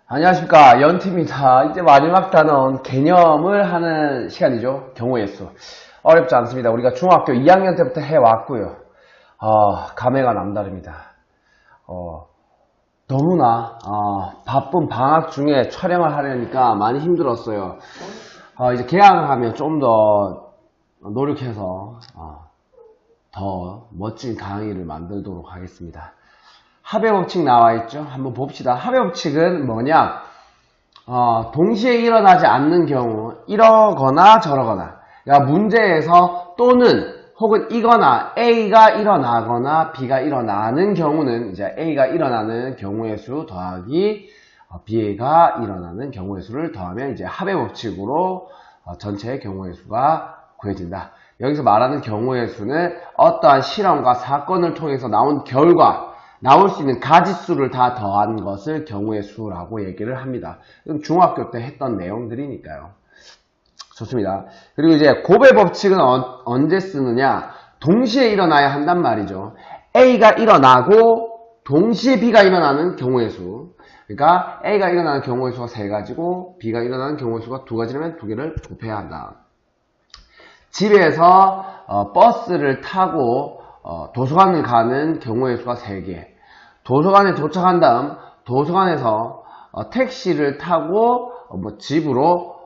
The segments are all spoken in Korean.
안녕하십니까, 연티입니다. 이제 마지막 단원 개념을 하는 시간이죠. 경우의 수. 어렵지 않습니다. 우리가 중학교 2학년 때부터 해왔고요. 감회가 남다릅니다. 너무나 바쁜 방학 중에 촬영을 하려니까 많이 힘들었어요. 이제 개강을 하면 좀 더 노력해서 더 멋진 강의를 만들도록 하겠습니다. 합의 법칙 나와 있죠? 한번 봅시다. 합의 법칙은 뭐냐? 동시에 일어나지 않는 경우, 이러거나 저러거나. 그러니까 문제에서 또는 혹은 이거나 A가 일어나거나 B가 일어나는 경우는 이제 A가 일어나는 경우의 수 더하기 B가 일어나는 경우의 수를 더하면 이제 합의 법칙으로 전체의 경우의 수가 구해진다. 여기서 말하는 경우의 수는 어떠한 실험과 사건을 통해서 나온 결과, 나올 수 있는 가지수를 다 더한 것을 경우의 수라고 얘기를 합니다. 중학교 때 했던 내용들이니까요. 좋습니다. 그리고 이제 곱의 법칙은 언제 쓰느냐? 동시에 일어나야 한단 말이죠. A가 일어나고 동시에 B가 일어나는 경우의 수. 그러니까 A가 일어나는 경우의 수가 3가지고 B가 일어나는 경우의 수가 2가지라면 2개를 곱해야 한다. 집에서 버스를 타고 도서관을 가는 경우의 수가 3개. 도서관에 도착한 다음 도서관에서 택시를 타고 집으로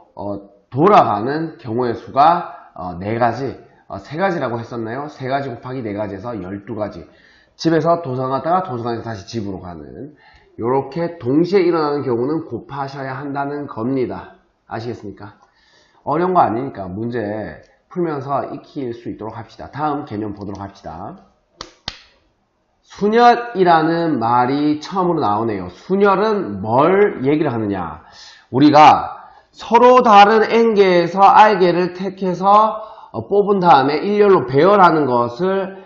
돌아가는 경우의 수가 4가지. 3가지라고 했었나요? 3가지 곱하기 4가지에서 12가지. 집에서 도서관 갔다가 도서관에서 다시 집으로 가는, 이렇게 동시에 일어나는 경우는 곱하셔야 한다는 겁니다. 아시겠습니까? 어려운 거 아니니까 문제 풀면서 익힐 수 있도록 합시다. 다음 개념 보도록 합시다. 순열이라는 말이 처음으로 나오네요. 순열은 뭘 얘기를 하느냐? 우리가 서로 다른 n개에서 r개를 택해서 뽑은 다음에 일렬로 배열하는 것을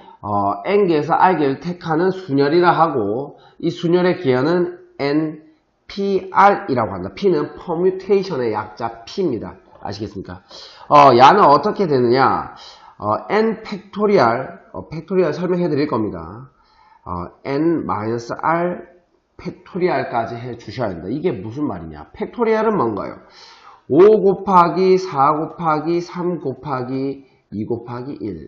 n개에서 r개를 택하는 순열이라 하고, 이 순열의 기하는 npr이라고 한다. p는 permutation의 약자 p입니다. 아시겠습니까? 야는 어떻게 되느냐? n 팩토리얼, 팩토리얼 설명해 드릴 겁니다. n-r 팩토리얼까지 해 주셔야 된다. 이게 무슨 말이냐? 팩토리얼은 뭔가요? 5 곱하기 4 곱하기 3 곱하기 2 곱하기 1.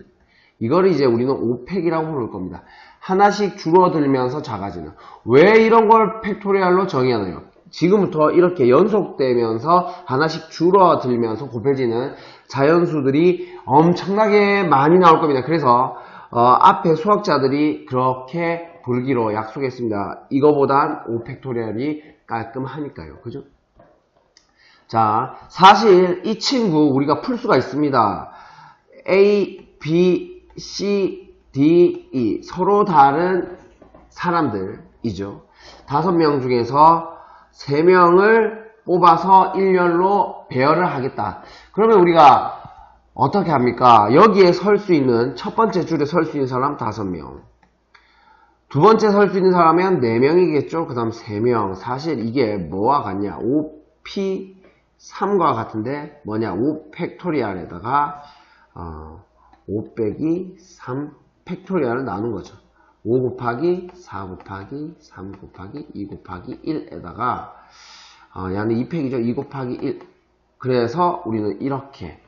이걸 이제 우리는 5팩이라고 부를 겁니다. 하나씩 줄어들면서 작아지는. 왜 이런 걸 팩토리얼로 정의하나요? 지금부터 이렇게 연속되면서 하나씩 줄어들면서 곱해지는 자연수들이 엄청나게 많이 나올 겁니다. 그래서 앞에 수학자들이 그렇게 불기로 약속했습니다. 이거보단 5팩토리얼이 깔끔하니까요. 그죠? 자, 사실 이 친구 우리가 풀 수가 있습니다. A, B, C, D, E 서로 다른 사람들이죠. 5명 중에서 3명을 뽑아서 일렬로 배열을 하겠다. 그러면 우리가 어떻게 합니까? 여기에 설 수 있는, 첫 번째 줄에 설 수 있는 사람 5명. 두 번째 설 수 있는 사람은 4명이겠죠? 그 다음 3명. 사실 이게 뭐와 같냐? 5P3과 같은데, 뭐냐? 5 팩토리얼에다가, 5 빼기 3 팩토리얼을 나눈 거죠. 5 곱하기 4 곱하기 3 곱하기 2 곱하기 1에다가, 얘는 2팩이죠? 2 곱하기 1. 그래서 우리는 이렇게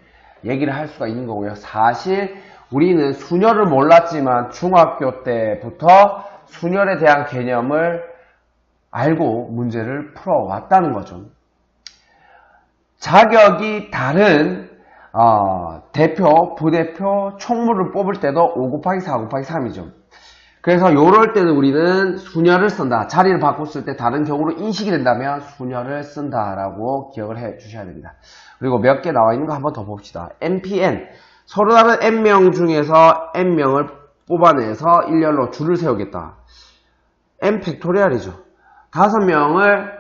얘기를 할 수가 있는 거고요. 사실 우리는 순열을 몰랐지만 중학교 때부터 순열에 대한 개념을 알고 문제를 풀어왔다는 거죠. 자격이 다른 대표, 부대표, 총무를 뽑을 때도 5 곱하기 4 곱하기 3이죠. 그래서 요럴 때는 우리는 순열을 쓴다. 자리를 바꿨을 때 다른 경우로 인식이 된다면 순열을 쓴다라고 기억을 해 주셔야 됩니다. 그리고 몇 개 나와 있는 거 한번 더 봅시다. NPN. 서로 다른 n명 중에서 n명을 뽑아내서 일렬로 줄을 세우겠다. n 팩토리얼이죠. 5명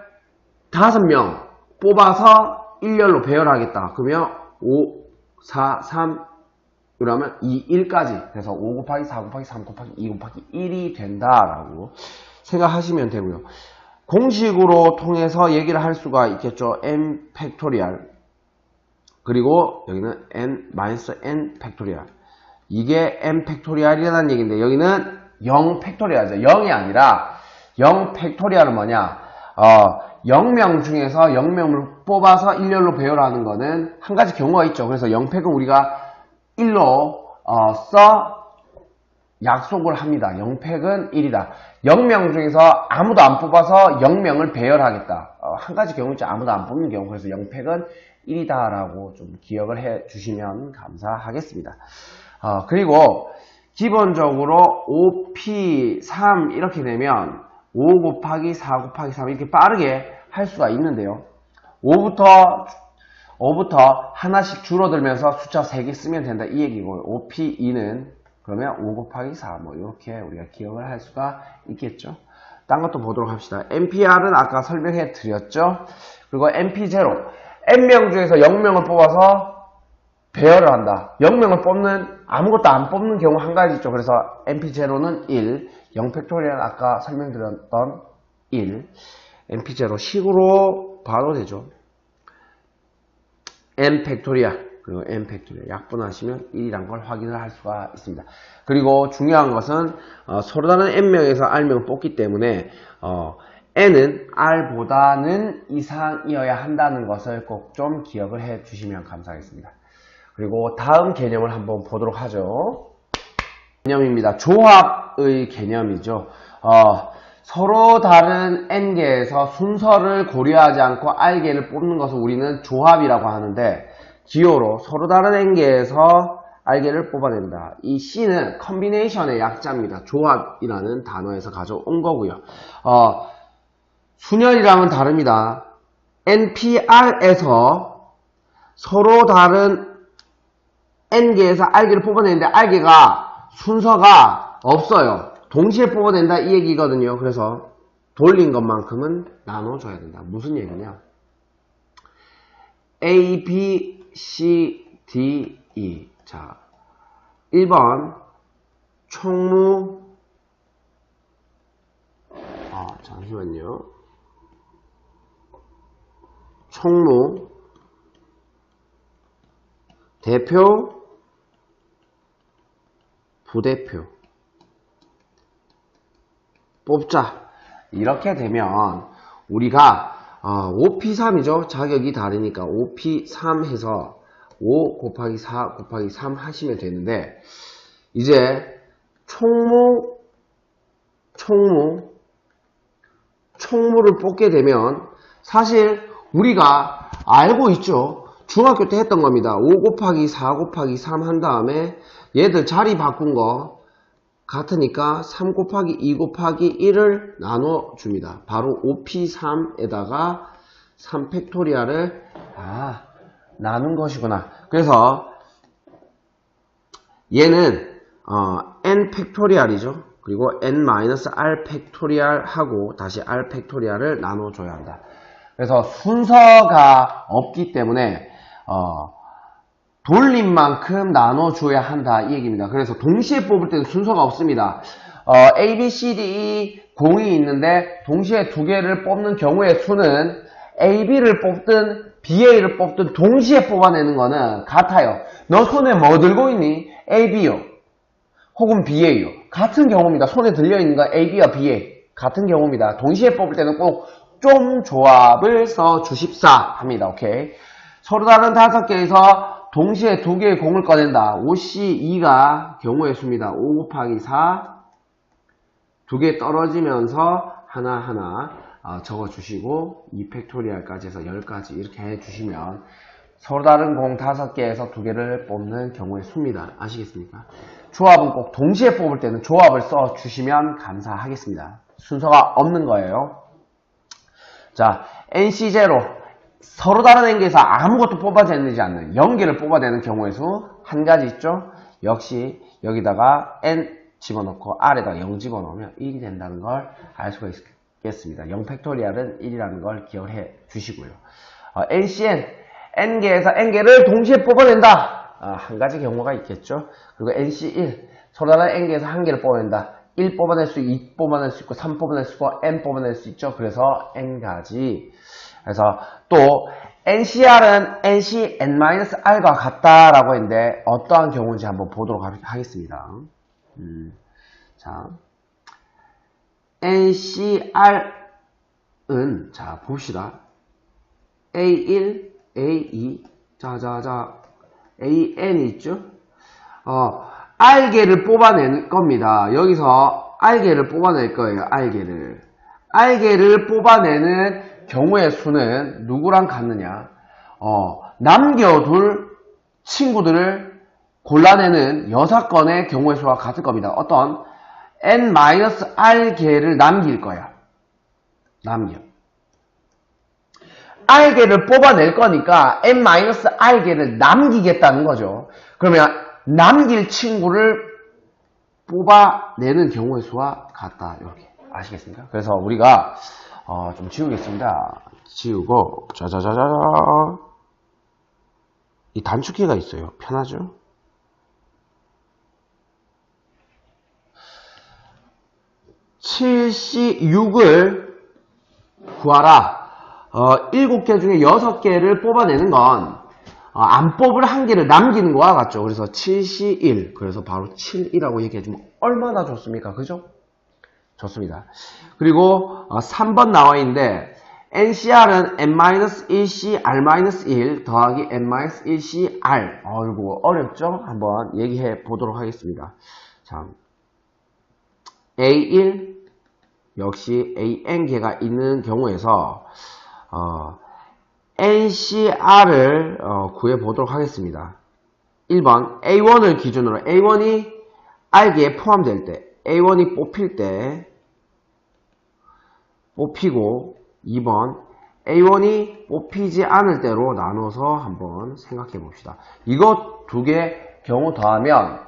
뽑아서 일렬로 배열하겠다. 그러면 5, 4, 3, 그러면 2, 1까지. 그래서 5 곱하기 4 곱하기 3 곱하기 2 곱하기 1이 된다라고 생각하시면 되고요. 공식으로 통해서 얘기를 할 수가 있겠죠. n 팩토리얼. 그리고 여기는 n-n 팩토리얼. 이게 n 팩토리얼이라는 얘기인데, 여기는 0 팩토리얼이죠. 0이 아니라 0 팩토리얼은 뭐냐? 0명 중에서 0명을 뽑아서 일렬로 배열하는 거는 한 가지 경우가 있죠. 그래서 0팩은 우리가 1로 약속을 합니다. 0팩은 1이다. 0명 중에서 아무도 안 뽑아서 0명을 배열하겠다. 한 가지 경우 있죠. 아무도 안 뽑는 경우. 그래서 0팩은 1이다 라고 좀 기억을 해 주시면 감사하겠습니다. 그리고 기본적으로 5P3 이렇게 되면 5 곱하기 4 곱하기 3 이렇게 빠르게 할 수가 있는데요. 5부터 하나씩 줄어들면서 숫자 3개 쓰면 된다 이 얘기고 5P2는 그러면 5 곱하기 4 뭐 이렇게 우리가 기억을 할 수가 있겠죠. 딴 것도 보도록 합시다. NPR은 아까 설명해 드렸죠. 그리고 NP0 N명 중에서 0명을 뽑아서 배열을 한다. 0명을 뽑는 아무것도 안 뽑는 경우 한 가지 있죠. 그래서 NP0는 1 0팩토리얼 아까 설명드렸던 1 NP0 식으로 봐도 되죠. N팩토리얼 그리고 N팩토리얼 약분하시면 1이란 걸 확인을 할 수가 있습니다. 그리고 중요한 것은 서로 다른 N명에서 R명을 뽑기 때문에 N은 R보다는 이상이어야 한다는 것을 꼭 좀 기억을 해 주시면 감사하겠습니다. 그리고 다음 개념을 한번 보도록 하죠. 개념입니다. 조합의 개념이죠. 서로 다른 N개에서 순서를 고려하지 않고 R개를 뽑는 것을 우리는 조합이라고 하는데 기호로 서로 다른 N개에서 R개를 뽑아낸다. 이 C는 컨비네이션의 약자입니다. 조합이라는 단어에서 가져온 거고요. 순열이랑은 다릅니다. NPR에서 서로 다른 N개에서 R개를 뽑아내는데 R개가 순서가 없어요. 동시에 뽑아낸다 이 얘기거든요. 그래서 돌린 것만큼은 나눠줘야 된다. 무슨 얘기냐? A, B, C, D, E. 자, 1번 총무 잠시만요. 총무 대표 부대표 뽑자. 이렇게 되면 우리가 5P3이죠. 자격이 다르니까 5P3 해서 5 곱하기 4 곱하기 3 하시면 되는데 이제 총무를 뽑게 되면 사실 우리가 알고 있죠. 중학교 때 했던 겁니다. 5 곱하기 4 곱하기 3 한 다음에 얘들 자리 바꾼 거 같으니까 3 곱하기 2 곱하기 1을 나눠줍니다. 바로 5P3에다가 3팩토리얼을 나눈 것이구나. 그래서 얘는 n 팩토리얼이죠. 그리고 n-r 팩토리얼 하고 다시 r 팩토리얼을 나눠줘야 한다. 그래서 순서가 없기 때문에 돌린 만큼 나눠줘야 한다 이 얘기입니다. 그래서 동시에 뽑을 때는 순서가 없습니다. A, B, C, D, E 공이 있는데 동시에 두 개를 뽑는 경우의 수는 A, B를 뽑든 BA를 뽑든 동시에 뽑아내는 거는 같아요. 너 손에 뭐 들고 있니? A, B요. 혹은 BA요. 같은 경우입니다. 손에 들려있는 거 AB와 BA. 같은 경우입니다. 동시에 뽑을 때는 꼭 좀 조합을 써 주십사 합니다. 오케이. 서로 다른 5개에서 동시에 2개의 공을 꺼낸다. 5C2가 경우의 수입니다. 5 곱하기 4 2개 떨어지면서 하나하나 적어주시고 2팩토리얼까지 해서 10가지 이렇게 해주시면 서로 다른 공 5개에서 2개를 뽑는 경우의 수입니다. 아시겠습니까? 조합은 꼭 동시에 뽑을 때는 조합을 써주시면 감사하겠습니다. 순서가 없는 거예요. 자, NC0 서로 다른 N개에서 아무것도 뽑아내지 않는 0개를 뽑아내는 경우의 수 한 가지 있죠? 역시 여기다가 N 집어넣고 R에다가 0 집어넣으면 1이 된다는 걸 알 수가 있겠습니다. 0팩토리얼은 1이라는 걸 기억을 해 주시고요. NCN N개에서 N개를 동시에 뽑아낸다. 한 가지 경우가 있겠죠. 그리고 NC1 서로 다른 N개에서 한 개를 뽑아낸다. 1 뽑아낼 수 있고 2 뽑아낼 수 있고 3 뽑아낼 수 있고 N 뽑아낼 수 있죠. 그래서 N가지. 그래서 또 NCR은 NC-N-R과 같다라고 했는데 어떠한 경우인지 한번 보도록 하겠습니다. 자, NCR 자, 봅시다. A1, A2, AN 있죠? R개를 뽑아낼 겁니다. 여기서 R개를 뽑아낼 거예요. R개를 뽑아내는 경우의 수는 누구랑 같느냐? 남겨둘 친구들을 골라내는 6건의 경우의 수와 같을 겁니다. 어떤 N-R개를 남길 거야. R개를 뽑아낼 거니까 N-R개를 남기겠다는 거죠. 그러면 남길 친구를 뽑아내는 경우의 수와 같다. 이렇게 아시겠습니까? 그래서 우리가 좀 지우겠습니다. 지우고 자자자자 이 단축키가 있어요. 편하죠? (7C6을) 구하라. 7개 중에 6개를 뽑아내는 건 안 뽑을 1개를 남기는 거와 같죠. 그래서 7C1 그래서 바로 7이라고 얘기해주면 얼마나 좋습니까? 그죠? 좋습니다. 그리고 3번 나와 있는데 NCR은 N-1C R-1 더하기 N-1C R. 이거 어렵죠? 한번 얘기해 보도록 하겠습니다. 자, A1 역시 AN개가 있는 경우에서 NCR을 구해 보도록 하겠습니다. 1번 A1을 기준으로 A1이 R개에 포함될 때 A1이 뽑힐 때 뽑히고 2번 A1이 뽑히지 않을 때로 나눠서 한번 생각해 봅시다. 이거 두 개 경우 더하면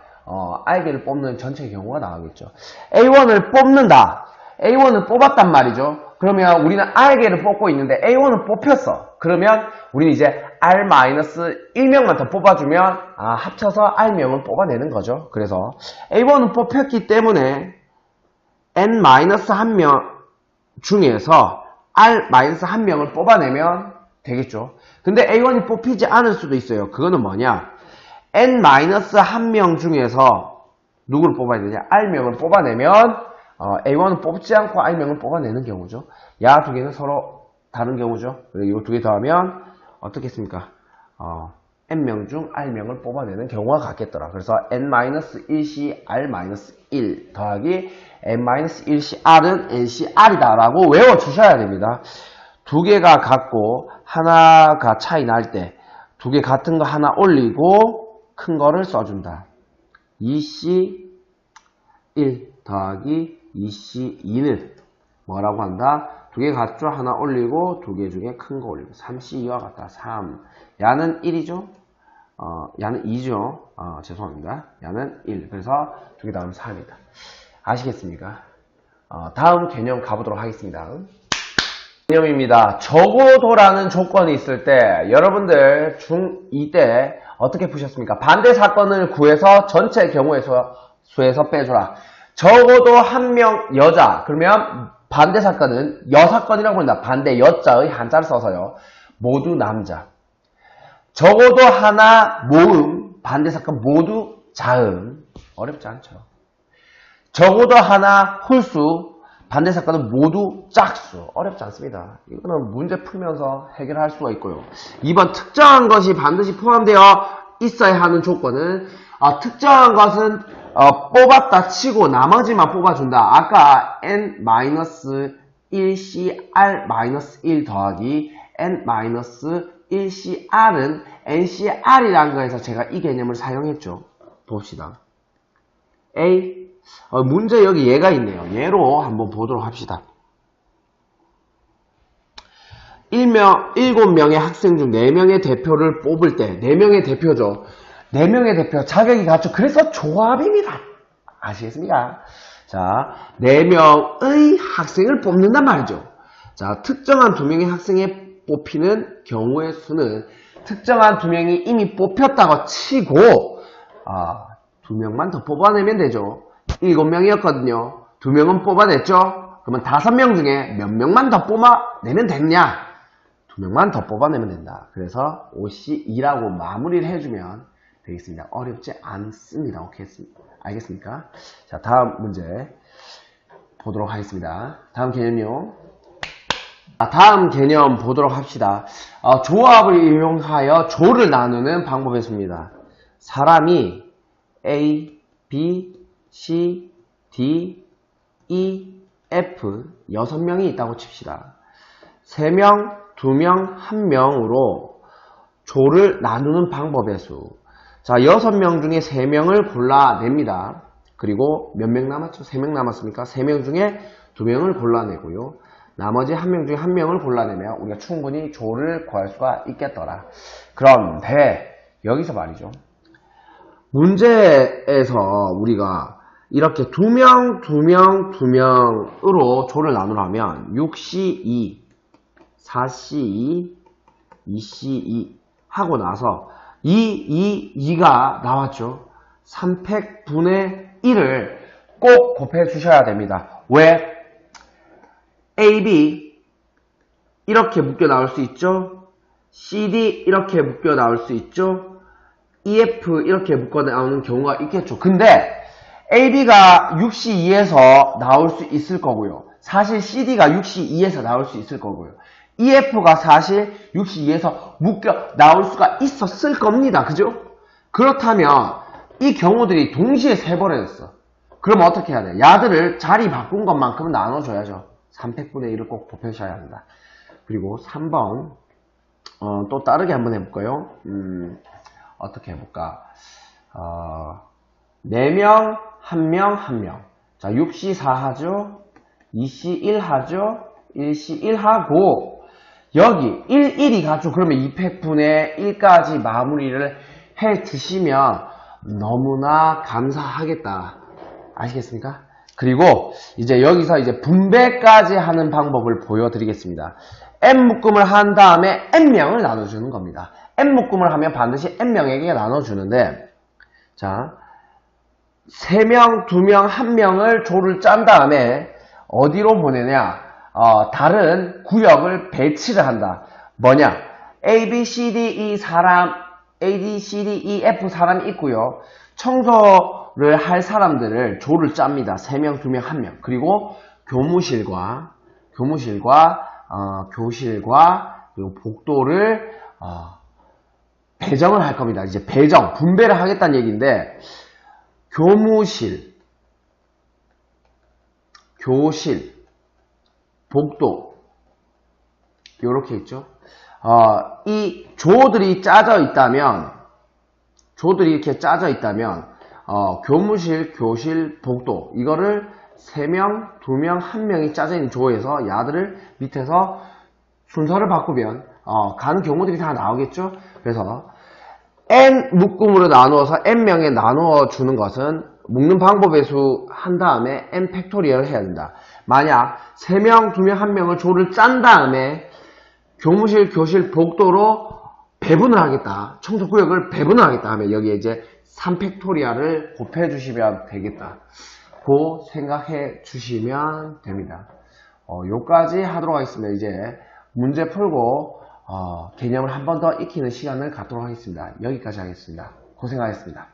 R개를 뽑는 전체 경우가 나오겠죠. A1을 뽑는다. A1을 뽑았단 말이죠. 그러면 우리는 R개를 뽑고 있는데 A1은 뽑혔어. 그러면 우리는 이제 R-1명만 더 뽑아주면 합쳐서 R명을 뽑아내는 거죠. 그래서 A1은 뽑혔기 때문에 N-1명 중에서 R-1명을 뽑아내면 되겠죠. 근데 A1이 뽑히지 않을 수도 있어요. 그거는 뭐냐? N-1명 중에서 누구를 뽑아야 되냐? R명을 뽑아내면 A1은 뽑지 않고 R명을 뽑아내는 경우죠. 야 두 개는 서로 다른 경우죠. 그리고 이 두 개 더하면 어떻겠습니까? N명 중 R명을 뽑아내는 경우가 같겠더라. 그래서 N-1C R-1 더하기 N-1C R은 NCR이다 라고 외워주셔야 됩니다. 두 개가 같고 하나가 차이 날 때 두 개 같은 거 하나 올리고 큰 거를 써준다. 2C1 더하기 2C2는 뭐라고 한다? 두 개 같죠? 하나 올리고 두 개 중에 큰 거 올리고 3C2와 같다. 3. 야는 1이죠? 야는 2죠? 죄송합니다. 야는 1. 그래서 두 개 다음 3이다. 아시겠습니까? 다음 개념 가보도록 하겠습니다. 개념입니다. 적어도라는 조건이 있을 때 여러분들 중2 때 어떻게 푸셨습니까? 반대 사건을 구해서 전체 경우의 수에서 빼줘라. 적어도 한 명 여자 그러면 반대 사건은 여사건이라고 부른다. 반대 여자의 한자를 써서요. 모두 남자. 적어도 하나 모음 반대 사건 모두 자음. 어렵지 않죠. 적어도 하나 홀수 반대 사건은 모두 짝수. 어렵지 않습니다. 이거는 문제 풀면서 해결할 수가 있고요. 2번 특정한 것이 반드시 포함되어 있어야 하는 조건은 특정한 것은 뽑았다 치고 나머지만 뽑아준다. 아까 N-1C R-1 더하기 N-1C R은 NCR이라는 거에서 제가 이 개념을 사용했죠. 봅시다. A 문제 여기 얘가 있네요. 얘로 한번 보도록 합시다. 7명의 학생 중 4명의 대표를 뽑을 때 4명의 대표죠. 4명의 대표 자격이 같죠. 그래서 조합입니다. 아시겠습니까? 자, 4명의 학생을 뽑는단 말이죠. 자, 특정한 2명의 학생에 뽑히는 경우의 수는 특정한 2명이 이미 뽑혔다고 치고 2명만 더 뽑아내면 되죠. 7명이었거든요. 2명은 뽑아냈죠. 그러면 5명 중에 몇 명만 더 뽑아내면 됐냐? 2명만 더 뽑아내면 된다. 그래서 OC2라고 마무리를 해주면 되겠습니다. 어렵지 않습니다. 오케이, 알겠습니까? 자, 다음 문제 보도록 하겠습니다. 다음 개념이요. 다음 개념 보도록 합시다. 조합을 이용하여 조를 나누는 방법의 수입니다. 사람이 A, B, C, D, E, F 6명이 있다고 칩시다. 3명, 2명, 1명으로 조를 나누는 방법의 수. 자, 6명 중에 3명을 골라냅니다. 그리고 몇 명 남았죠? 3명 남았으니까 3명 중에 2명을 골라내고요. 나머지 1명 중에 1명을 골라내면 우리가 충분히 조를 구할 수가 있겠더라. 그런데 여기서 말이죠. 문제에서 우리가 이렇게 2명, 2명, 2명으로 조를 나누려면 6C2, 4C2, 2C2 하고 나서 2가 나왔죠. 300분의 1을 꼭 곱해 주셔야 됩니다. 왜? AB 이렇게 묶여 나올 수 있죠. CD 이렇게 묶여 나올 수 있죠. EF 이렇게 묶어 나오는 경우가 있겠죠. 근데 AB가 6C2에서 나올 수 있을 거고요. 사실 CD가 6C2에서 나올 수 있을 거고요. EF가 사실 6C2에서 묶여 나올 수가 있었을 겁니다. 그죠? 그렇다면 이 경우들이 동시에 세버려졌어. 그럼 어떻게 해야 돼? 야들을 자리 바꾼 것만큼은 나눠줘야죠. 300분의 1을 꼭 곱해주셔야 합니다. 그리고 3번 또 다르게 한번 해볼까요? 어떻게 해볼까? 4명, 1명, 1명. 자, 6C4 하죠? 2C1 하죠? 1C1 하고 여기 1, 1이 가죠? 그러면 200분의 1까지 마무리를 해 주시면 너무나 감사하겠다. 아시겠습니까? 그리고 이제 여기서 이제 분배까지 하는 방법을 보여드리겠습니다. n 묶음을 한 다음에 n명을 나눠주는 겁니다. n 묶음을 하면 반드시 n명에게 나눠주는데, 자, 3명, 2명, 1명을 조를 짠 다음에 어디로 보내냐? 다른 구역을 배치를 한다. 뭐냐? A, B, C, D, E 사람, A, D, C, D, E, F 사람이 있고요. 청소를 할 사람들을 조를 짭니다. 3명, 2명, 1명. 그리고 교실과 그리고 복도를 배정을 할 겁니다. 이제 배정, 분배를 하겠다는 얘기인데, 교실, 복도 이렇게 있죠. 이 조들이 짜져 있다면, 이렇게 짜져 있다면 교무실, 교실, 복도 이거를 3명, 2명, 1명이 짜져 있는 조에서 야들을 밑에서 순서를 바꾸면 가는 경우들이 다 나오겠죠. 그래서 n 묶음으로 나누어서 n명에 나누어 주는 것은 묶는 방법의 수 한 다음에 n 팩토리얼을 해야 된다. 만약 3명, 2명, 1명을 조를 짠 다음에 교무실, 교실, 복도로 배분을 하겠다. 청소구역을 배분을 하겠다 하면 여기에 이제 3팩토리얼을 곱해 주시면 되겠다. 고 생각해 주시면 됩니다. 요까지 하도록 하겠습니다. 이제 문제 풀고 개념을 한 번 더 익히는 시간을 갖도록 하겠습니다. 여기까지 하겠습니다. 고생하셨습니다.